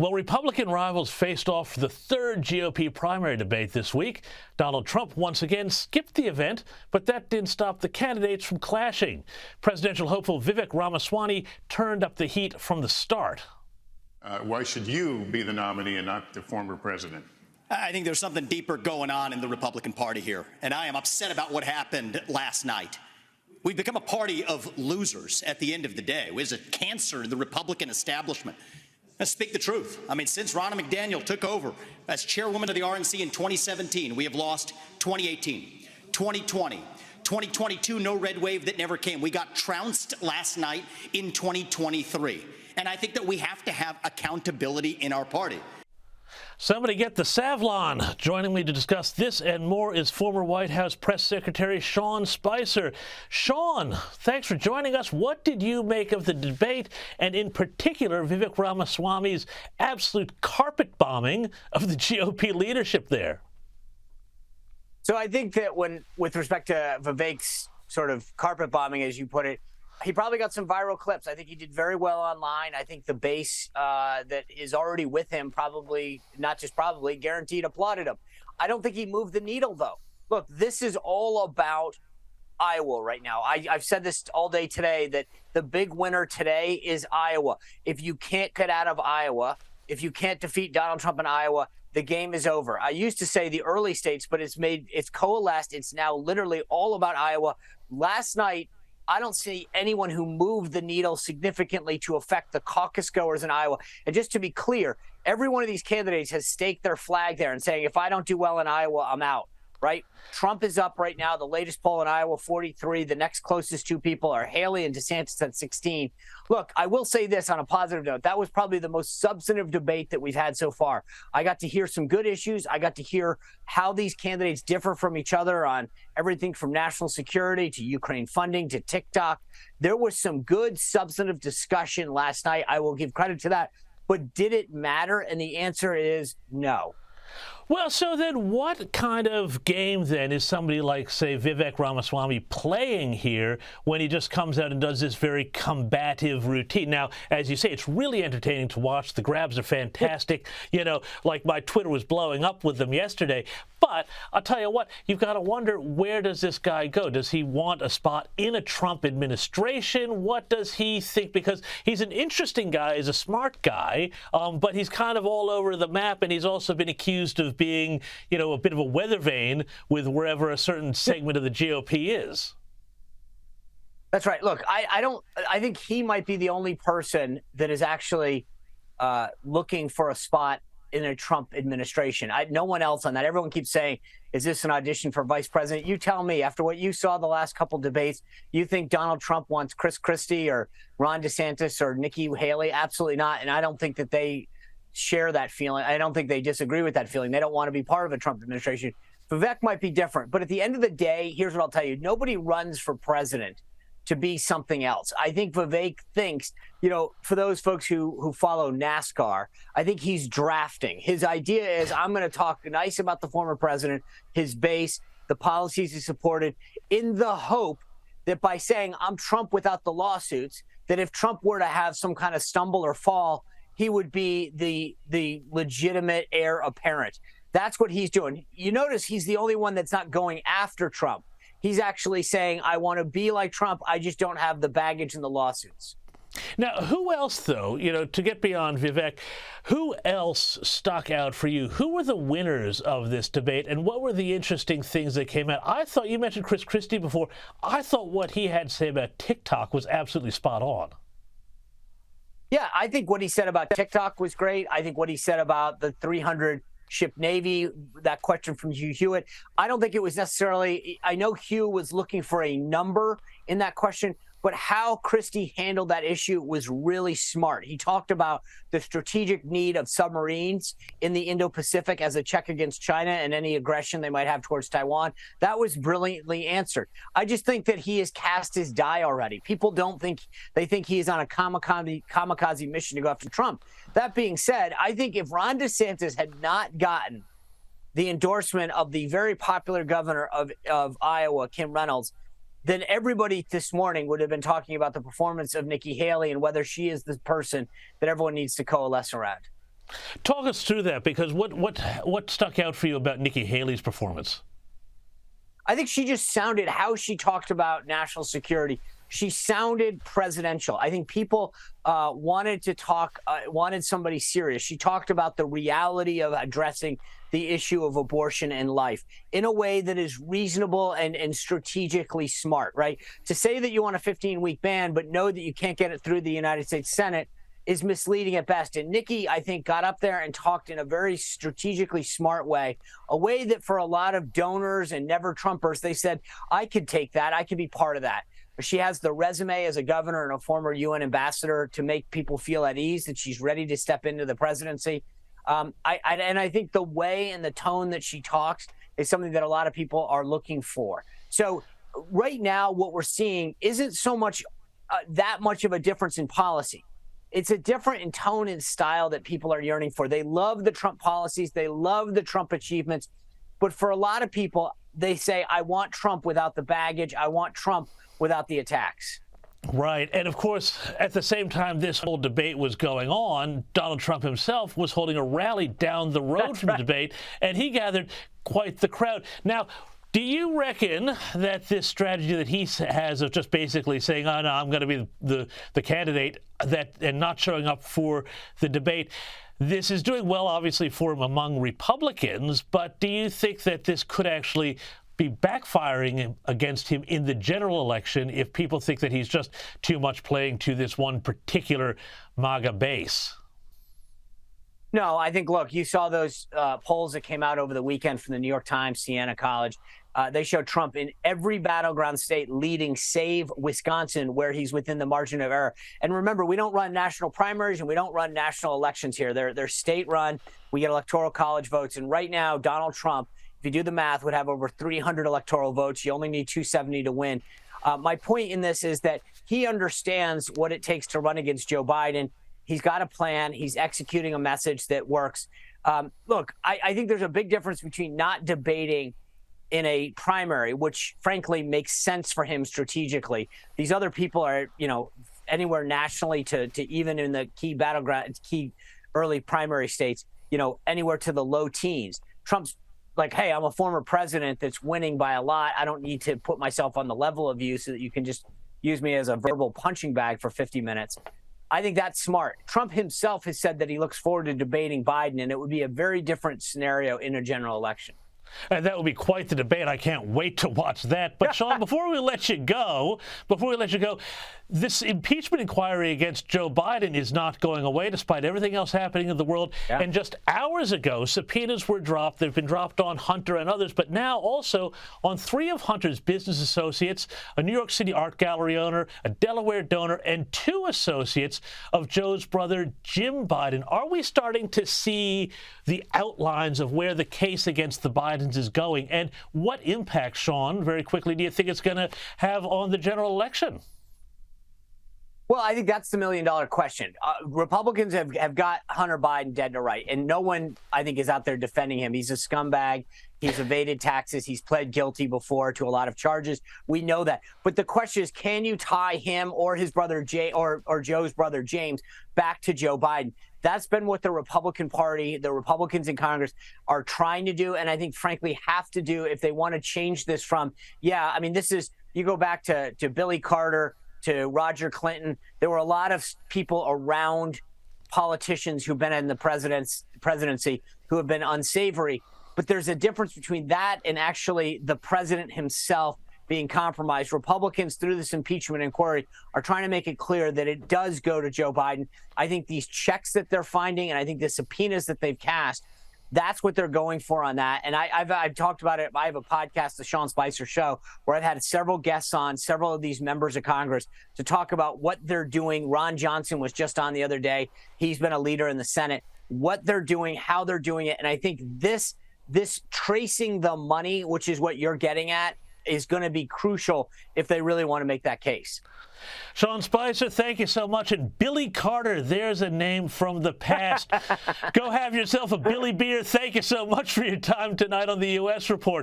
Well, Republican rivals faced off for the third GOP primary debate this week. Donald Trump once again skipped the event, but that didn't stop the candidates from clashing. Presidential hopeful Vivek Ramaswamy turned up the heat from the start. Why should you be the nominee and not the former president? I think there's something deeper going on in the Republican Party here, and I am upset about what happened last night. We've become a party of losers at the end of the day. It was a cancer in the Republican establishment. Let's speak the truth. I mean, since Ronna McDaniel took over as chairwoman of the RNC in 2017, we have lost 2018, 2020, 2022, no red wave that never came. We got trounced last night in 2023. And I think that we have to have accountability in our party. Somebody get the Savlon. Joining me to discuss this and more is former White House Press Secretary Shan Spicer. Shan, thanks for joining us. What did you make of the debate, and in particular Vivek Ramaswamy's absolute carpet bombing of the GOP leadership there? So I think that with respect to Vivek's sort of carpet bombing, as you put it, he probably got some viral clips. I think he did very well online. I think the base that is already with him guaranteed applauded him. I don't think he moved the needle, though. Look, this is all about Iowa right now. I've said this all day today, that the big winner today is Iowa. If you can't get out of Iowa, if you can't defeat Donald Trump in Iowa, the game is over. I used to say the early states, but it's coalesced. It's now literally all about Iowa. Last night, I don't see anyone who moved the needle significantly to affect the caucus goers in Iowa. And just to be clear, every one of these candidates has staked their flag there and saying, if I don't do well in Iowa, I'm out, right? Trump is up right now. The latest poll in Iowa, 43. The next closest two people are Haley and DeSantis at 16. Look, I will say this on a positive note. That was probably the most substantive debate that we've had so far. I got to hear some good issues. I got to hear how these candidates differ from each other on everything from national security to Ukraine funding to TikTok. There was some good substantive discussion last night. I will give credit to that. But did it matter? And the answer is no. Well, so then what kind of game then is somebody like, say, Vivek Ramaswamy playing here when he just comes out and does this very combative routine? Now, as you say, it's really entertaining to watch. The grabs are fantastic. You know, like my Twitter was blowing up with them yesterday. But I'll tell you what, you've got to wonder, where does this guy go? Does he want a spot in a Trump administration? What does he think? Because he's an interesting guy, he's a smart guy, but he's kind of all over the map, and he's also been accused of being, you know, a bit of a weather vane with wherever a certain segment of the GOP is. That's right. Look, I think he might be the only person that is actually looking for a spot in a Trump administration. No one else on that. Everyone keeps saying, is this an audition for vice president? You tell me, after what you saw the last couple debates, you think Donald Trump wants Christie or Ron DeSantis or Nikki Haley? Absolutely not. And I don't think that they share that feeling. I don't think they disagree with that feeling. They don't want to be part of a Trump administration. Vivek might be different. But at the end of the day, here's what I'll tell you. Nobody runs for president to be something else. I think Vivek thinks, you know, for those folks who follow NASCAR, I think he's drafting. His idea is, I'm going to talk nice about the former president, his base, the policies he supported, in the hope that by saying I'm Trump without the lawsuits, that if Trump were to have some kind of stumble or fall, he would be the legitimate heir apparent. That's what he's doing. You notice he's the only one that's not going after Trump. He's actually saying, I want to be like Trump. I just don't have the baggage and the lawsuits. Now, who else, though, you know, to get beyond Vivek, who else stuck out for you? Who were the winners of this debate, and what were the interesting things that came out? I thought you mentioned Christie before. I thought what he had to say about TikTok was absolutely spot on. Yeah, I think what he said about TikTok was great. I think what he said about the 300-ship Navy, that question from Hugh Hewitt, I don't think it was necessarily, I know Hugh was looking for a number in that question, but how Christie handled that issue was really smart. He talked about the strategic need of submarines in the Indo-Pacific as a check against China and any aggression they might have towards Taiwan. That was brilliantly answered. I just think that he has cast his die already. People they think he is on a kamikaze mission to go after Trump. That being said, I think if Ron DeSantis had not gotten the endorsement of the very popular governor of Iowa, Kim Reynolds, then everybody this morning would have been talking about the performance of Nikki Haley and whether she is the person that everyone needs to coalesce around. Talk us through that, because what stuck out for you about Nikki Haley's performance? I think she just sounded, how she talked about national security, she sounded presidential. I think people wanted to talk, wanted somebody serious. She talked about the reality of addressing the issue of abortion and life in a way that is reasonable and strategically smart, right? To say that you want a 15-week ban, but know that you can't get it through the United States Senate is misleading at best. And Nikki, I think, got up there and talked in a very strategically smart way, a way that for a lot of donors and never Trumpers, they said, I could take that. I could be part of that. She has the resume as a governor and a former UN ambassador to make people feel at ease that she's ready to step into the presidency. I think the way and the tone that she talks is something that a lot of people are looking for. So right now, what we're seeing isn't so much that much of a difference in policy. It's a different in tone and style that people are yearning for. They love the Trump policies. They love the Trump achievements. But for a lot of people, they say, I want Trump without the baggage. I want Trump without the attacks. Right. And of course, at the same time this whole debate was going on, Donald Trump himself was holding a rally down the road from the debate, and he gathered quite the crowd. Now, do you reckon that this strategy that he has of just basically saying, oh, no, I'm going to be the candidate and not showing up for the debate, this is doing well, obviously, for him among Republicans, but do you think that this could actually be backfiring against him in the general election if people think that he's just too much playing to this one particular MAGA base? No, I think, look, you saw those polls that came out over the weekend from the New York Times, Siena College. They showed Trump in every battleground state leading, save Wisconsin, where he's within the margin of error. And remember, we don't run national primaries and we don't run national elections here. They're state run. We get electoral college votes. And right now, Donald Trump, if you do the math, would have over 300 electoral votes. You only need 270 to win. My point in this is that he understands what it takes to run against Joe Biden. He's got a plan. He's executing a message that works. Look, I think there's a big difference between not debating in a primary, which frankly makes sense for him strategically. These other people are, anywhere nationally to even in the key battleground, key early primary states, anywhere to the low teens. Trump's like, hey, I'm a former president that's winning by a lot. I don't need to put myself on the level of you so that you can just use me as a verbal punching bag for 50 minutes. I think that's smart. Trump himself has said that he looks forward to debating Biden, and it would be a very different scenario in a general election. And that will be quite the debate. I can't wait to watch that. But Sean, before we let you go, this impeachment inquiry against Joe Biden is not going away despite everything else happening in the world. Yeah. And just hours ago, subpoenas were dropped. They've been dropped on Hunter and others, but now also on 3 of Hunter's business associates, a New York City art gallery owner, a Delaware donor, and 2 associates of Joe's brother, Jim Biden. Are we starting to see the outlines of where the case against the Bidens is going? And what impact, Sean, very quickly, do you think it's going to have on the general election? Well, I think that's the million-dollar question. Republicans have got Hunter Biden dead to right, and no one, I think, is out there defending him. He's a scumbag. He's evaded taxes. He's pled guilty before to a lot of charges. We know that. But the question is, can you tie him or his brother or Joe's brother James back to Joe Biden? That's been what the Republican Party, the Republicans in Congress are trying to do, and I think, frankly, have to do if they want to change this from, this is, you go back to Billy Carter, to Roger Clinton. There were a lot of people around politicians who've been in the presidency who have been unsavory. But there's a difference between that and actually the president himself being compromised. Republicans, through this impeachment inquiry, are trying to make it clear that it does go to Joe Biden. I think these checks that they're finding, and I think the subpoenas that they've cast, that's what they're going for on that. And I've talked about it. I have a podcast, the Shan Spicer Show, where I've had several guests on, several of these members of Congress, to talk about what they're doing. Ron Johnson was just on the other day. He's been a leader in the Senate. What they're doing, how they're doing it. And I think this tracing the money, which is what you're getting at, is going to be crucial if they really want to make that case. Shan Spicer, thank you so much. And Billy Carter, there's a name from the past. Go have yourself a Billy beer. Thank you so much for your time tonight on the U.S. Report.